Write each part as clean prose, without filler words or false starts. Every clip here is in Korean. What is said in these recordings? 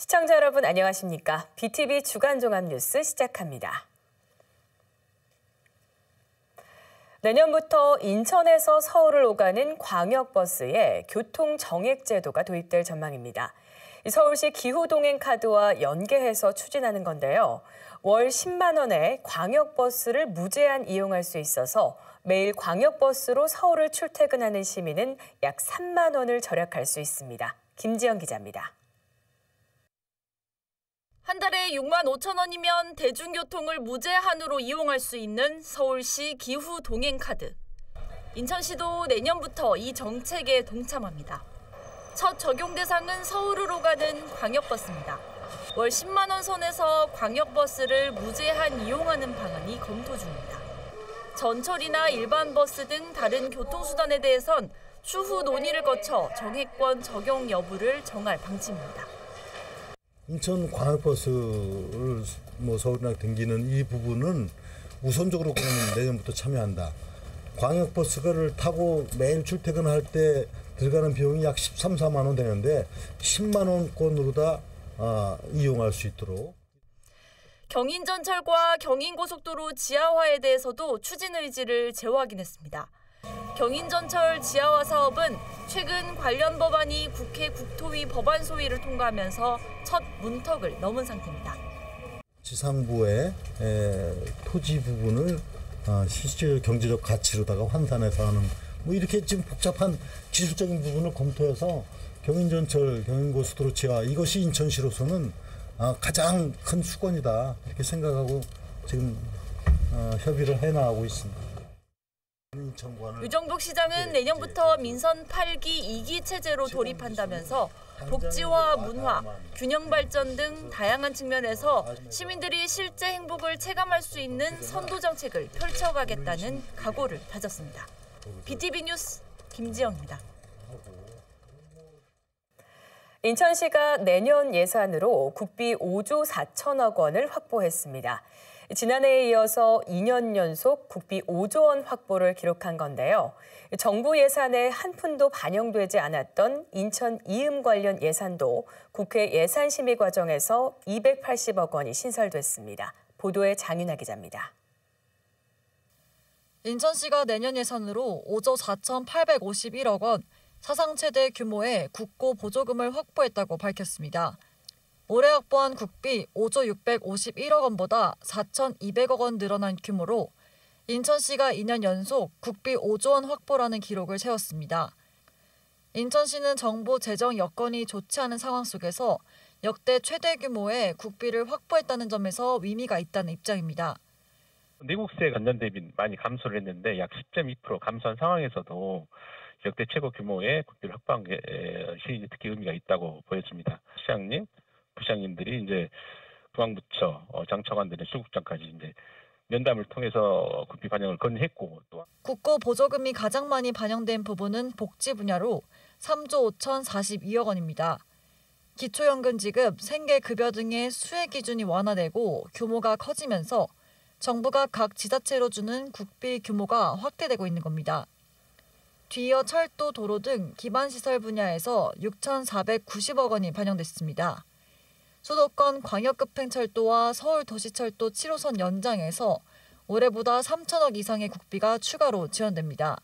시청자 여러분 안녕하십니까? BTV 주간 종합 뉴스 시작합니다. 내년부터 인천에서 서울을 오가는 광역버스에 교통 정액 제도가 도입될 전망입니다. 서울시 기후동행 카드와 연계해서 추진하는 건데요. 월 10만 원에 광역버스를 무제한 이용할 수 있어서 매일 광역버스로 서울을 출퇴근하는 시민은 약 3만 원을 절약할 수 있습니다. 김지영 기자입니다. 한 달에 6만 5천 원이면 대중교통을 무제한으로 이용할 수 있는 서울시 기후동행카드. 인천시도 내년부터 이 정책에 동참합니다. 첫 적용 대상은 서울으로 가는 광역버스입니다. 월 10만 원 선에서 광역버스를 무제한 이용하는 방안이 검토 중입니다. 전철이나 일반 버스 등 다른 교통수단에 대해선 추후 논의를 거쳐 정액권 적용 여부를 정할 방침입니다. 인천 광역버스를 서울이나 댕기는 이 부분은 우선적으로 그러면 내년부터 참여한다. 광역버스를 타고 매일 출퇴근할 때 들어가는 비용이 약 13, 4만 원 되는데 10만 원권으로 다 이용할 수 있도록. 경인전철과 경인고속도로 지하화에 대해서도 추진 의지를 재확인했습니다. 경인전철 지하화 사업은 최근 관련 법안이 국회 국토위 법안 소위를 통과하면서 첫 문턱을 넘은 상태입니다. 지상부의 토지 부분을 실질 경제적 가치로다가 환산해서 하는 이렇게 지금 복잡한 기술적인 부분을 검토해서 경인전철, 경인고속도로 지하화 이것이 인천시로서는 가장 큰 수건이다 이렇게 생각하고 지금 협의를 해나가고 있습니다. 유정복 시장은 내년부터 민선 8기 2기 체제로 돌입한다면서 복지와 문화, 균형 발전 등 다양한 측면에서 시민들이 실제 행복을 체감할 수 있는 선도 정책을 펼쳐가겠다는 각오를 다졌습니다. BTV 뉴스 김지영입니다. 인천시가 내년 예산으로 국비 5조 4천억 원을 확보했습니다. 지난해에 이어서 2년 연속 국비 5조 원 확보를 기록한 건데요. 정부 예산에 한 푼도 반영되지 않았던 인천 이음 관련 예산도 국회 예산심의 과정에서 280억 원이 신설됐습니다. 보도에 장윤아 기자입니다. 인천시가 내년 예산으로 5조 4,851억 원, 사상 최대 규모의 국고 보조금을 확보했다고 밝혔습니다. 올해 확보한 국비 5조 651억 원보다 4,200억 원 늘어난 규모로 인천시가 2년 연속 국비 5조 원 확보라는 기록을 세웠습니다. 인천시는 정부 재정 여건이 좋지 않은 상황 속에서 역대 최대 규모의 국비를 확보했다는 점에서 의미가 있다는 입장입니다. 내국세 관련 대비 많이 감소를 했는데 약 10.2% 감소한 상황에서도 역대 최고 규모의 국비를 확보한 것이 특히 의미가 있다고 보여집니다. 시장님, 부시장님들이 이제 중앙부처, 장차관들의 수국장까지 이제 면담을 통해서 국비 반영을 건의했고 또 국고 보조금이 가장 많이 반영된 부분은 복지 분야로 3조 5,042억 원입니다. 기초연금 지급, 생계급여 등의 수혜 기준이 완화되고 규모가 커지면서 정부가 각 지자체로 주는 국비 규모가 확대되고 있는 겁니다. 뒤이어 철도, 도로 등 기반시설 분야에서 6,490억 원이 반영됐습니다. 수도권 광역급행철도와 서울도시철도 7호선 연장에서 올해보다 3천억 이상의 국비가 추가로 지원됩니다.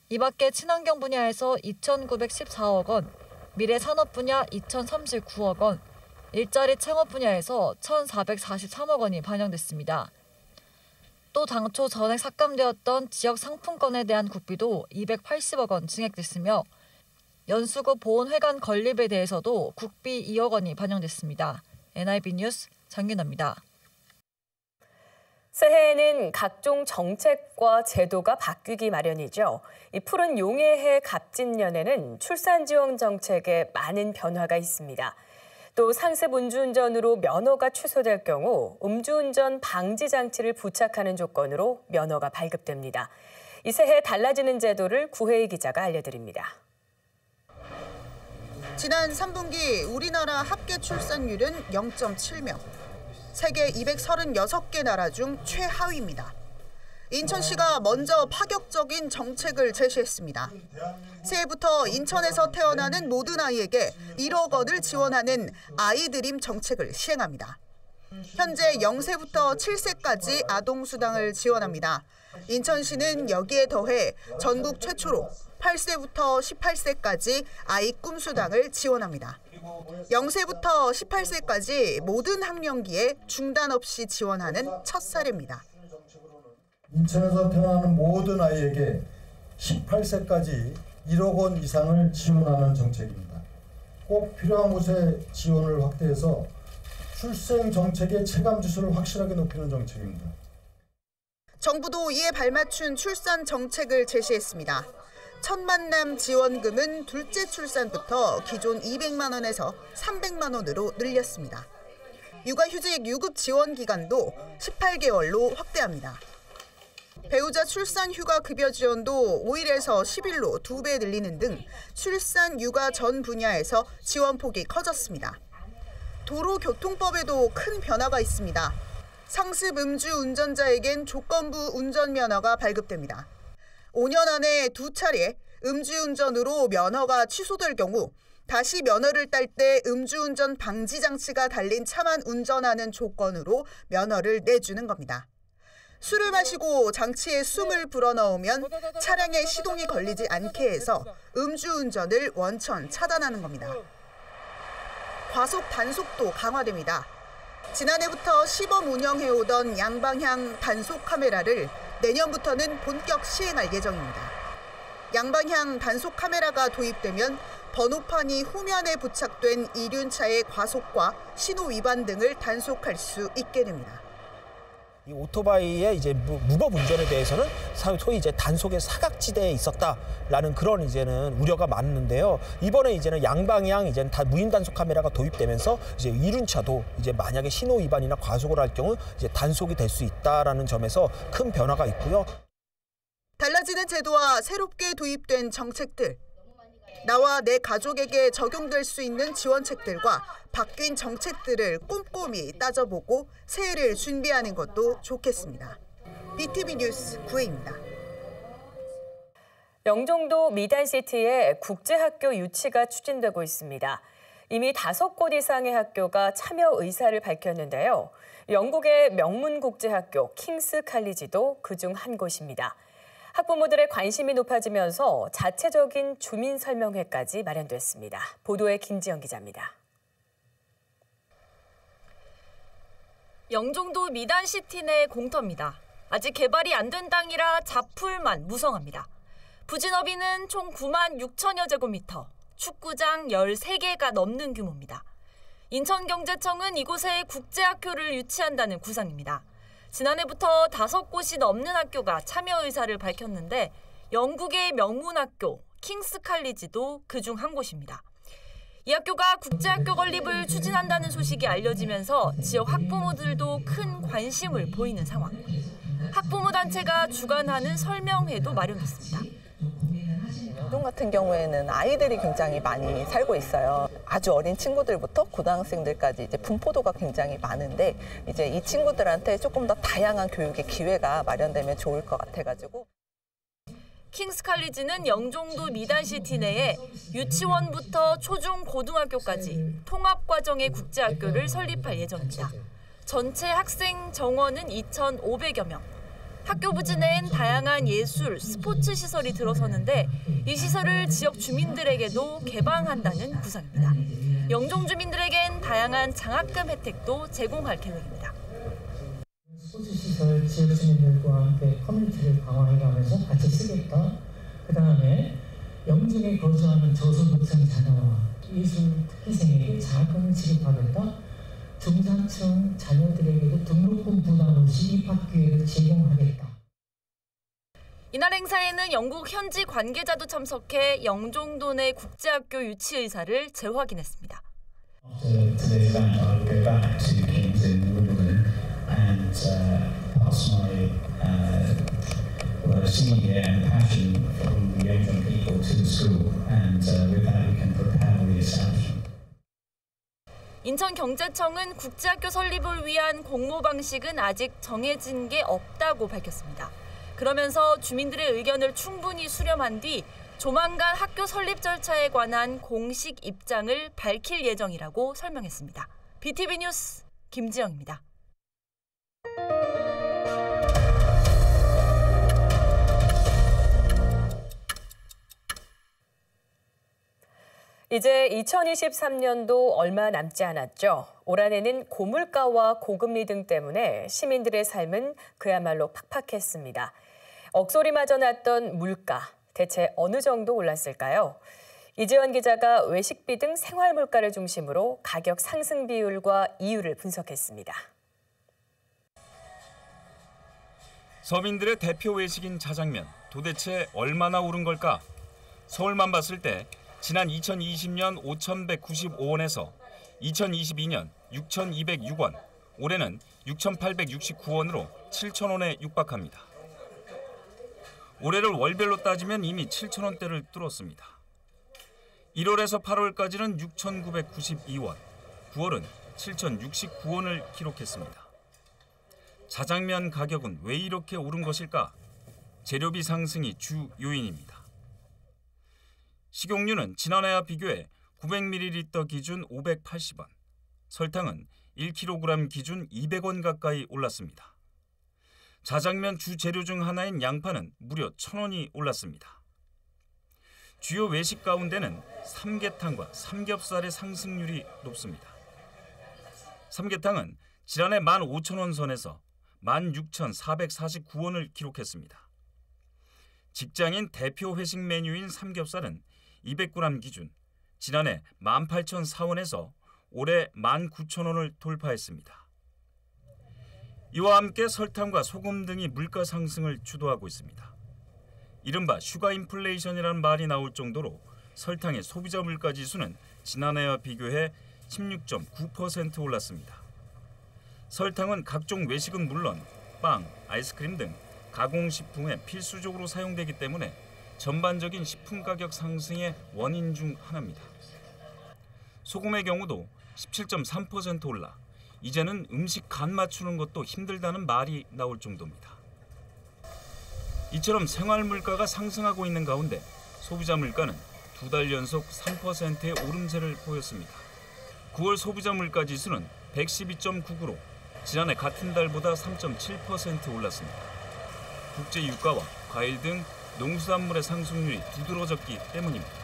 이 밖에 친환경 분야에서 2,914억 원, 미래산업 분야 2,039억 원, 일자리 창업 분야에서 1,443억 원이 반영됐습니다. 또 당초 전액 삭감되었던 지역 상품권에 대한 국비도 280억 원 증액됐으며 연수구 보온회관 건립에 대해서도 국비 2억 원이 반영됐습니다. NIB 뉴스 장윤아입니다. 새해에는 각종 정책과 제도가 바뀌기 마련이죠. 이 푸른 용해해 갑진년에는 출산지원 정책에 많은 변화가 있습니다. 또 상습 음주운전으로 면허가 취소될 경우 음주운전 방지 장치를 부착하는 조건으로 면허가 발급됩니다. 이 새해 달라지는 제도를 구혜희 기자가 알려드립니다. 지난 3분기 우리나라 합계 출산율은 0.7명. 세계 236개 나라 중 최하위입니다. 인천시가 먼저 파격적인 정책을 제시했습니다. 새해부터 인천에서 태어나는 모든 아이에게 1억 원을 지원하는 아이드림 정책을 시행합니다. 현재 0세부터 7세까지 아동수당을 지원합니다. 인천시는 여기에 더해 전국 최초로 8세부터 18세까지 아이 꿈수당을 지원합니다. 0세부터 18세까지 모든 학령기에 중단 없이 지원하는 첫 사례입니다. 인천에서 태어나는 모든 아이에게 18세까지 1억 원 이상을 지원하는 정책입니다. 꼭 필요한 곳에 지원을 확대해서 출생 정책의 체감 지수를 확실하게 높이는 정책입니다. 정부도 이에 발맞춘 출산 정책을 제시했습니다. 첫 만남 지원금은 둘째 출산부터 기존 200만 원에서 300만 원으로 늘렸습니다. 육아휴직 유급 지원 기간도 18개월로 확대합니다. 배우자 출산 휴가 급여 지원도 5일에서 10일로 2배 늘리는 등 출산 육아 전 분야에서 지원 폭이 커졌습니다. 도로교통법에도 큰 변화가 있습니다. 상습 음주 운전자에겐 조건부 운전면허가 발급됩니다. 5년 안에 2차례 음주운전으로 면허가 취소될 경우 다시 면허를 딸 때 음주운전 방지 장치가 달린 차만 운전하는 조건으로 면허를 내주는 겁니다. 술을 마시고 장치에 숨을 불어넣으면 차량에 시동이 걸리지 않게 해서 음주운전을 원천 차단하는 겁니다. 과속 단속도 강화됩니다. 지난해부터 시범 운영해오던 양방향 단속 카메라를 내년부터는 본격 시행할 예정입니다. 양방향 단속 카메라가 도입되면 번호판이 후면에 부착된 이륜차의 과속과 신호 위반 등을 단속할 수 있게 됩니다. 이 오토바이의 이제 무법 운전에 대해서는 소위 이제 단속의 사각지대에 있었다라는 그런 이제는 우려가 많은데요. 이번에 이제는 양방향 이제는 다 무인 단속 카메라가 도입되면서 이제 이륜차도 이제 만약에 신호 위반이나 과속을 할 경우 이제 단속이 될 수 있다라는 점에서 큰 변화가 있고요. 달라지는 제도와 새롭게 도입된 정책들, 나와 내 가족에게 적용될 수 있는 지원책들과 바뀐 정책들을 꼼꼼히 따져보고 새해를 준비하는 것도 좋겠습니다. BTV 뉴스 구혜입니다. 영종도 미단시티에 국제학교 유치가 추진되고 있습니다. 이미 5곳 이상의 학교가 참여 의사를 밝혔는데요. 영국의 명문국제학교 킹스 칼리지도 그중 한 곳입니다. 학부모들의 관심이 높아지면서 자체적인 주민 설명회까지 마련됐습니다. 보도에 김지영 기자입니다. 영종도 미단시티 내 공터입니다. 아직 개발이 안 된 땅이라 잡풀만 무성합니다. 부지 너비는 총 9만 6천여 제곱미터, 축구장 13개가 넘는 규모입니다. 인천경제청은 이곳에 국제학교를 유치한다는 구상입니다. 지난해부터 5곳이 넘는 학교가 참여 의사를 밝혔는데 영국의 명문학교 킹스 칼리지도 그중 한 곳입니다. 이 학교가 국제학교 건립을 추진한다는 소식이 알려지면서 지역 학부모들도 큰 관심을 보이는 상황. 학부모 단체가 주관하는 설명회도 마련됐습니다. 영종 같은 경우에는 아이들이 굉장히 많이 살고 있어요. 아주 어린 친구들부터 고등학생들까지 이제 분포도가 굉장히 많은데 이제 이 친구들한테 조금 더 다양한 교육의 기회가 마련되면 좋을 것 같아가지고. 킹스 칼리지는 영종도 미단시티 내에 유치원부터 초중 고등학교까지 통합과정의 국제학교를 설립할 예정입니다. 전체 학생 정원은 2,500여 명. 학교 부지 내엔 다양한 예술, 스포츠 시설이 들어서는데 이 시설을 지역 주민들에게도 개방한다는 구상입니다. 영종 주민들에겐 다양한 장학금 혜택도 제공할 계획입니다. 스포츠 시설 지역 주민들과 함께 커뮤니티를 강화해가면서 같이 쓰겠다. 그다음에 영종에 거주하는 저소득층 자녀와 예술 특기생에게 장학금을 지급하겠다. 중산층 자녀들에게도 등록금 부담 없이 입학 기회를 제공하겠다. 이날 행사에는 영국 현지 관계자도 참석해 영종도 내 국제학교 유치 의사를 재확인했습니다. 인천경제청은 국제학교 설립을 위한 공모 방식은 아직 정해진 게 없다고 밝혔습니다. 그러면서 주민들의 의견을 충분히 수렴한 뒤 조만간 학교 설립 절차에 관한 공식 입장을 밝힐 예정이라고 설명했습니다. BTV 뉴스 김지영입니다. 이제 2023년도 얼마 남지 않았죠. 올 한해는 고물가와 고금리 등 때문에 시민들의 삶은 그야말로 팍팍했습니다. 억소리마저 났던 물가, 대체 어느 정도 올랐을까요? 이재원 기자가 외식비 등 생활 물가를 중심으로 가격 상승 비율과 이유를 분석했습니다. 서민들의 대표 외식인 자장면, 도대체 얼마나 오른 걸까? 서울만 봤을 때 지난 2020년 5,195원에서 2022년 6,206원, 올해는 6,869원으로 7,000원에 육박합니다. 올해를 월별로 따지면 이미 7,000원대를 뚫었습니다. 1월에서 8월까지는 6,992원, 9월은 7,069원을 기록했습니다. 자장면 가격은 왜 이렇게 오른 것일까? 재료비 상승이 주 요인입니다. 식용유는 지난해와 비교해 900ml 기준 580원, 설탕은 1kg 기준 200원 가까이 올랐습니다. 자장면 주 재료 중 하나인 양파는 무려 1,000원이 올랐습니다. 주요 외식 가운데는 삼계탕과 삼겹살의 상승률이 높습니다. 삼계탕은 지난해 15,000원 선에서 16,449원을 기록했습니다. 직장인 대표 회식 메뉴인 삼겹살은 200g 기준 지난해 18,004원에서 올해 19,000원을 돌파했습니다. 이와 함께 설탕과 소금 등이 물가 상승을 주도하고 있습니다. 이른바 슈가 인플레이션이라는 말이 나올 정도로 설탕의 소비자 물가 지수는 지난해와 비교해 16.9% 올랐습니다. 설탕은 각종 외식은 물론 빵, 아이스크림 등 가공식품에 필수적으로 사용되기 때문에 전반적인 식품 가격 상승의 원인 중 하나입니다. 소금의 경우도 17.3% 올라 이제는 음식 간 맞추는 것도 힘들다는 말이 나올 정도입니다. 이처럼 생활 물가가 상승하고 있는 가운데 소비자 물가는 2달 연속 3%의 오름세를 보였습니다. 9월 소비자 물가 지수는 112.9로 지난해 같은 달보다 3.7% 올랐습니다. 국제 유가와 과일 등 농수산물의 상승률이 두드러졌기 때문입니다.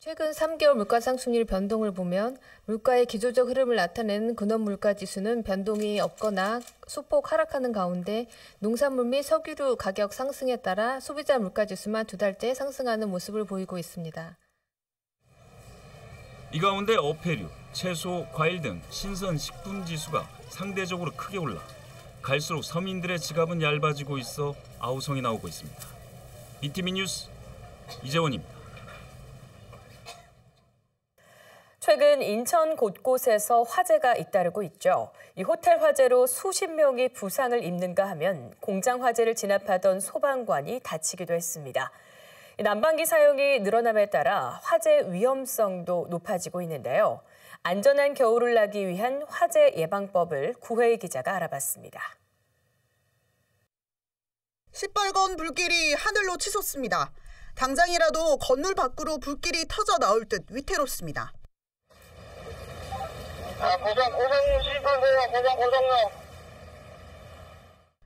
최근 3개월 물가 상승률 변동을 보면 물가의 기조적 흐름을 나타내는 근원 물가 지수는 변동이 없거나 소폭 하락하는 가운데 농산물 및 석유류 가격 상승에 따라 소비자 물가 지수만 2달째 상승하는 모습을 보이고 있습니다. 이 가운데 어패류, 채소, 과일 등 신선 식품 지수가 상대적으로 크게 올라 갈수록 서민들의 지갑은 얇아지고 있어 아우성이 나오고 있습니다. BTV 뉴스 이재원입니다. 최근 인천 곳곳에서 화재가 잇따르고 있죠. 이 호텔 화재로 수십 명이 부상을 입는가 하면 공장 화재를 진압하던 소방관이 다치기도 했습니다. 난방기 사용이 늘어남에 따라 화재 위험성도 높아지고 있는데요. 안전한 겨울을 나기 위한 화재 예방법을 구혜희 기자가 알아봤습니다. 시뻘건 불길이 하늘로 치솟습니다. 당장이라도 건물 밖으로 불길이 터져 나올 듯 위태롭습니다.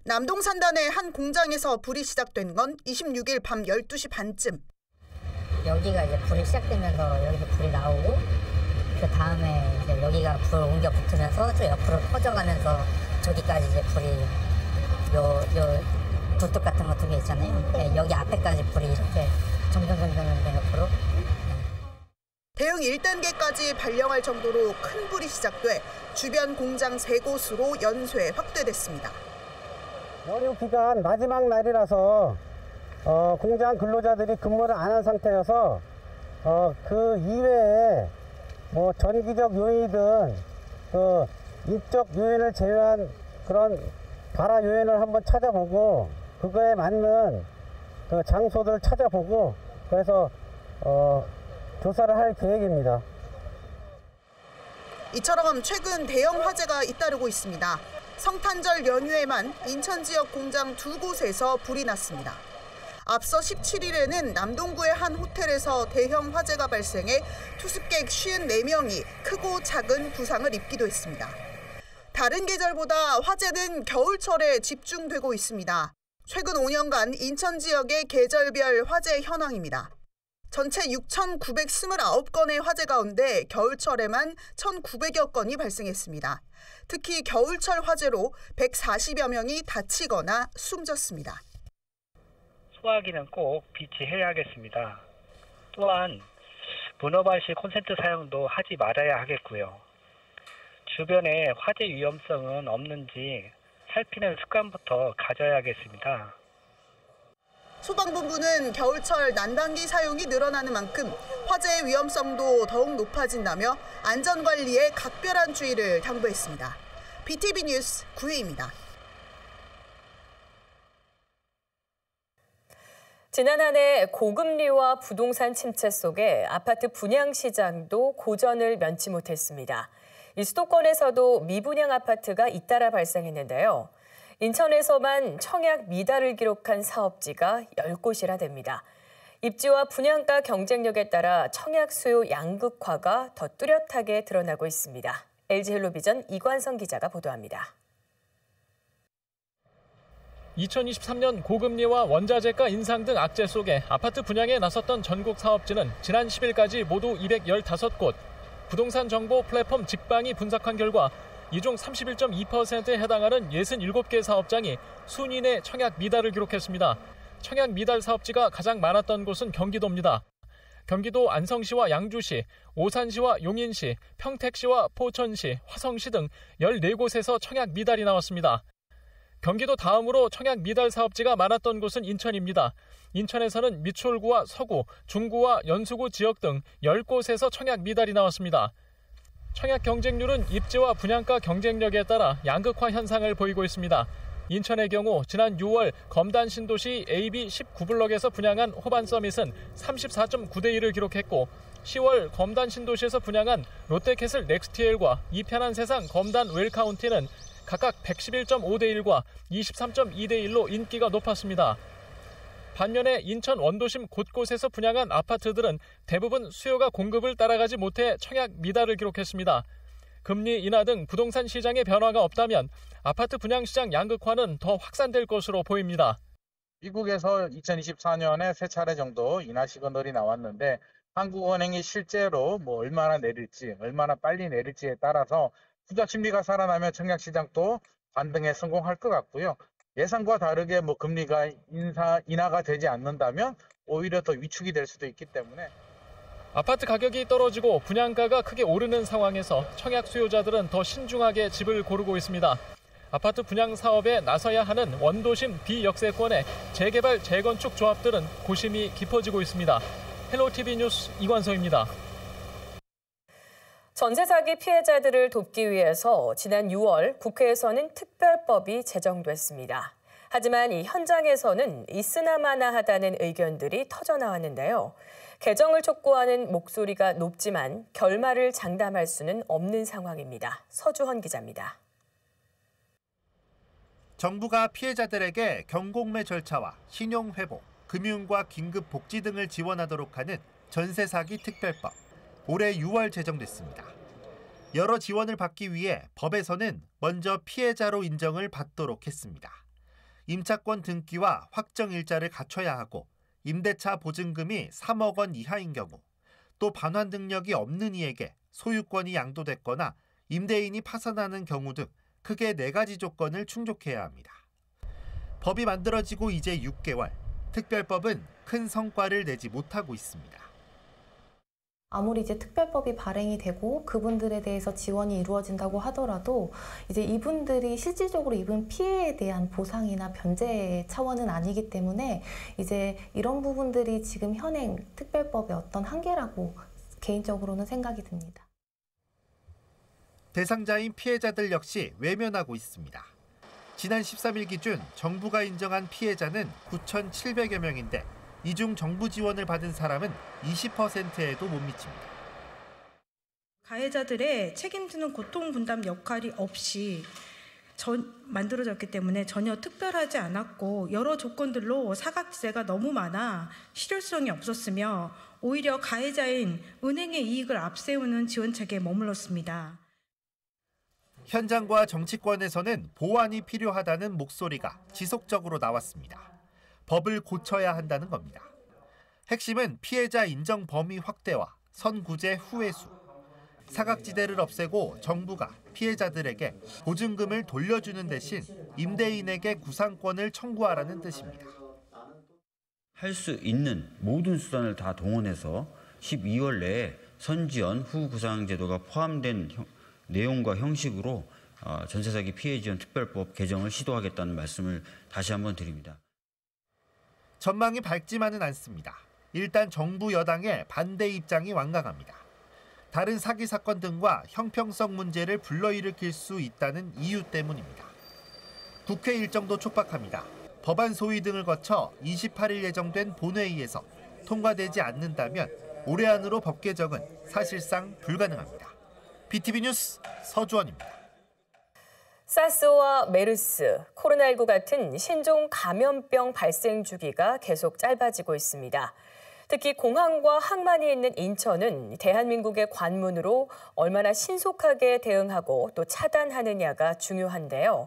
남동 산단의 한 공장에서 불이 시작된 건 26일 밤 12시 반쯤. 여기가 이제 불이 시작되면서 여기서 불이 나오고 그 다음에 이제 여기가 불 옮겨 붙으면서 저 옆으로 퍼져가면서 저기까지 이제 불이 요 불뚝 같은 거 2개 있잖아요. 네, 여기 앞에까지 불이 이렇게 점점 옆으로. 대응 1단계까지 발령할 정도로 큰 불이 시작돼 주변 공장 3곳으로 연쇄 확대됐습니다. 연휴 기간 마지막 날이라서 공장 근로자들이 근무를 안 한 상태여서 그 이외에 뭐 전기적 요인이든 그 입적 요인을 제외한 그런 발화 요인을 한번 찾아보고 그거에 맞는 그 장소들을 찾아보고 그래서 조사를 할 계획입니다. 이처럼 최근 대형 화재가 잇따르고 있습니다. 성탄절 연휴에만 인천 지역 공장 2곳에서 불이 났습니다. 앞서 17일에는 남동구의 한 호텔에서 대형 화재가 발생해 투숙객 54명이 크고 작은 부상을 입기도 했습니다. 다른 계절보다 화재는 겨울철에 집중되고 있습니다. 최근 5년간 인천 지역의 계절별 화재 현황입니다. 전체 6,929건의 화재 가운데 겨울철에만 1,900여 건이 발생했습니다. 특히 겨울철 화재로 140여 명이 다치거나 숨졌습니다. 소화기는 꼭 비치해야겠습니다. 또한 문어발식 콘센트 사용도 하지 말아야 하겠고요. 주변에 화재 위험성은 없는지 살피는 습관부터 가져야겠습니다. 소방본부는 겨울철 난방기 사용이 늘어나는 만큼 화재의 위험성도 더욱 높아진다며 안전관리에 각별한 주의를 당부했습니다. BTV 뉴스 구혜입니다. 지난 한 해 고금리와 부동산 침체 속에 아파트 분양 시장도 고전을 면치 못했습니다. 이 수도권에서도 미분양 아파트가 잇따라 발생했는데요. 인천에서만 청약 미달을 기록한 사업지가 10곳이나 됩니다. 입지와 분양가 경쟁력에 따라 청약 수요 양극화가 더 뚜렷하게 드러나고 있습니다. LG헬로비전 이관성 기자가 보도합니다. 2023년 고금리와 원자재가 인상 등 악재 속에 아파트 분양에 나섰던 전국 사업지는 지난 10일까지 모두 215곳. 부동산 정보 플랫폼 직방이 분석한 결과 이 중 31.2%에 해당하는 67개 사업장이 순위 내 청약 미달을 기록했습니다. 청약 미달 사업지가 가장 많았던 곳은 경기도입니다. 경기도 안성시와 양주시, 오산시와 용인시, 평택시와 포천시, 화성시 등 14곳에서 청약 미달이 나왔습니다. 경기도 다음으로 청약 미달 사업지가 많았던 곳은 인천입니다. 인천에서는 미추홀구와 서구, 중구와 연수구 지역 등 10곳에서 청약 미달이 나왔습니다. 청약 경쟁률은 입지와 분양가 경쟁력에 따라 양극화 현상을 보이고 있습니다. 인천의 경우 지난 6월 검단 신도시 AB 19블럭에서 분양한 호반 서밋은 34.9대 1을 기록했고 10월 검단 신도시에서 분양한 롯데캐슬 넥스티엘과 이편한 세상 검단 웰카운티는 각각 111.5대 1과 23.2대 1로 인기가 높았습니다. 반면에 인천 원도심 곳곳에서 분양한 아파트들은 대부분 수요가 공급을 따라가지 못해 청약 미달을 기록했습니다. 금리 인하 등 부동산 시장의 변화가 없다면 아파트 분양 시장 양극화는 더 확산될 것으로 보입니다. 미국에서 2024년에 3차례 정도 인하 시그널이 나왔는데 한국은행이 실제로 얼마나 내릴지, 얼마나 빨리 내릴지에 따라서 투자 심리가 살아나면 청약 시장도 반등에 성공할 것 같고요. 예상과 다르게 금리가 인하가 되지 않는다면 오히려 더 위축이 될 수도 있기 때문에 아파트 가격이 떨어지고 분양가가 크게 오르는 상황에서 청약 수요자들은 더 신중하게 집을 고르고 있습니다. 아파트 분양 사업에 나서야 하는 원도심 비역세권의 재개발 재건축 조합들은 고심이 깊어지고 있습니다. 헬로티비 뉴스 이관성입니다. 전세 사기 피해자들을 돕기 위해서 지난 6월 국회에서는 특별법이 제정됐습니다. 하지만 이 현장에서는 있으나마나하다는 의견들이 터져나왔는데요. 개정을 촉구하는 목소리가 높지만 결말을 장담할 수는 없는 상황입니다. 서주헌 기자입니다. 정부가 피해자들에게 경공매 절차와 신용회복, 금융과 긴급복지 등을 지원하도록 하는 전세 사기 특별법. 올해 6월 제정됐습니다. 여러 지원을 받기 위해 법에서는 먼저 피해자로 인정을 받도록 했습니다. 임차권 등기와 확정 일자를 갖춰야 하고 임대차 보증금이 3억 원 이하인 경우, 또 반환 능력이 없는 이에게 소유권이 양도됐거나 임대인이 파산하는 경우 등 크게 4가지 조건을 충족해야 합니다. 법이 만들어지고 이제 6개월, 특별법은 큰 성과를 내지 못하고 있습니다. 아무리 이제 특별법이 발행이 되고 그분들에 대해서 지원이 이루어진다고 하더라도 이제 이분들이 실질적으로 입은 피해에 대한 보상이나 변제 차원은 아니기 때문에 이제 이런 부분들이 지금 현행 특별법의 어떤 한계라고 개인적으로는 생각이 듭니다. 대상자인 피해자들 역시 외면하고 있습니다. 지난 13일 기준 정부가 인정한 피해자는 9,700여 명인데 이 중 정부 지원을 받은 사람은 20%에도 못 미칩니다. 가해자들의 책임지는 고통 분담 역할이 없이 만들어졌기 때문에 전혀 특별하지 않았고 여러 조건들로 사각지대가 너무 많아 실효성이 없었으며 오히려 가해자인 은행의 이익을 앞세우는 지원책에 머물렀습니다. 현장과 정치권에서는 보완이 필요하다는 목소리가 지속적으로 나왔습니다. 법을 고쳐야 한다는 겁니다. 핵심은 피해자 인정 범위 확대와 선구제 후회수. 사각지대를 없애고 정부가 피해자들에게 보증금을 돌려주는 대신 임대인에게 구상권을 청구하라는 뜻입니다. 할 수 있는 모든 수단을 다 동원해서 12월 내에 선지연 후구상 제도가 포함된 내용과 형식으로 전세사기 피해 지원 특별법 개정을 시도하겠다는 말씀을 다시 한번 드립니다. 전망이 밝지만은 않습니다. 일단 정부 여당의 반대 입장이 완강합니다. 다른 사기 사건 등과 형평성 문제를 불러일으킬 수 있다는 이유 때문입니다. 국회 일정도 촉박합니다. 법안 소위 등을 거쳐 28일 예정된 본회의에서 통과되지 않는다면 올해 안으로 법 개정은 사실상 불가능합니다. BTV 뉴스 서주원입니다. 사스와 메르스, 코로나19 같은 신종 감염병 발생 주기가 계속 짧아지고 있습니다. 특히 공항과 항만이 있는 인천은 대한민국의 관문으로 얼마나 신속하게 대응하고 또 차단하느냐가 중요한데요.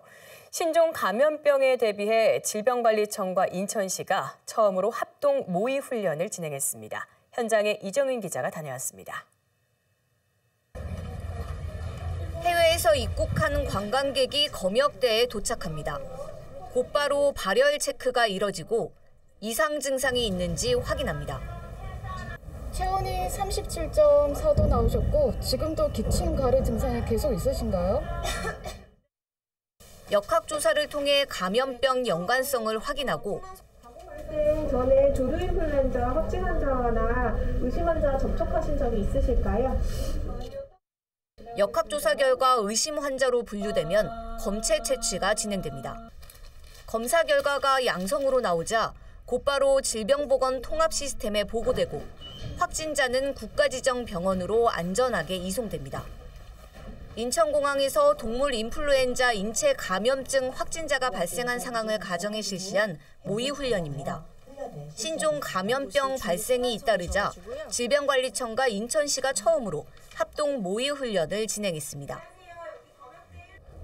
신종 감염병에 대비해 질병관리청과 인천시가 처음으로 합동 모의 훈련을 진행했습니다. 현장에 이정인 기자가 다녀왔습니다. 해외에서 입국하는 관광객이 검역대에 도착합니다. 곧바로 발열 체크가 이뤄지고 이상 증상이 있는지 확인합니다. 체온이 37.4도 나오셨고 지금도 기침, 가래 증상이 계속 있으신가요? 역학조사를 통해 감염병 연관성을 확인하고 전에 조류인플루엔자 확진 환자나 의심 환자 접촉하신 적이 있으실까요? 역학조사 결과 의심 환자로 분류되면 검체 채취가 진행됩니다. 검사 결과가 양성으로 나오자 곧바로 질병보건 통합 시스템에 보고되고 확진자는 국가지정 병원으로 안전하게 이송됩니다. 인천공항에서 동물 인플루엔자 인체 감염증 확진자가 발생한 상황을 가정해 실시한 모의 훈련입니다. 신종 감염병 발생이 잇따르자 질병관리청과 인천시가 처음으로 합동 모의 훈련을 진행했습니다.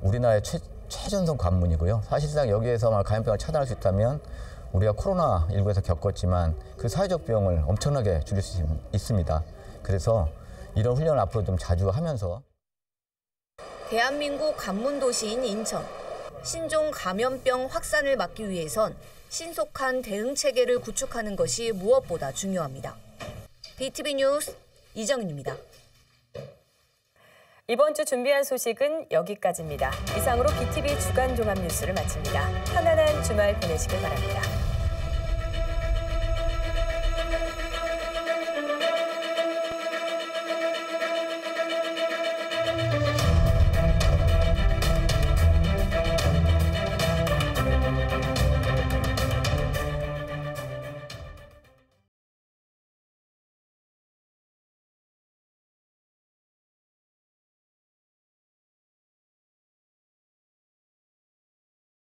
우리나라의 최전선 관문이고요. 사실상 여기에서 감염병을 차단할 수 있다면 우리가 코로나19에서 겪었지만 그 사회적 비용을 엄청나게 줄일 수 있습니다. 그래서 이런 훈련을 앞으로 좀 자주 하면서 대한민국 관문 도시인 인천. 신종 감염병 확산을 막기 위해선 신속한 대응 체계를 구축하는 것이 무엇보다 중요합니다. BTV 뉴스 이정인입니다. 이번 주 준비한 소식은 여기까지입니다. 이상으로 BTV 주간 종합 뉴스를 마칩니다. 편안한 주말 보내시길 바랍니다.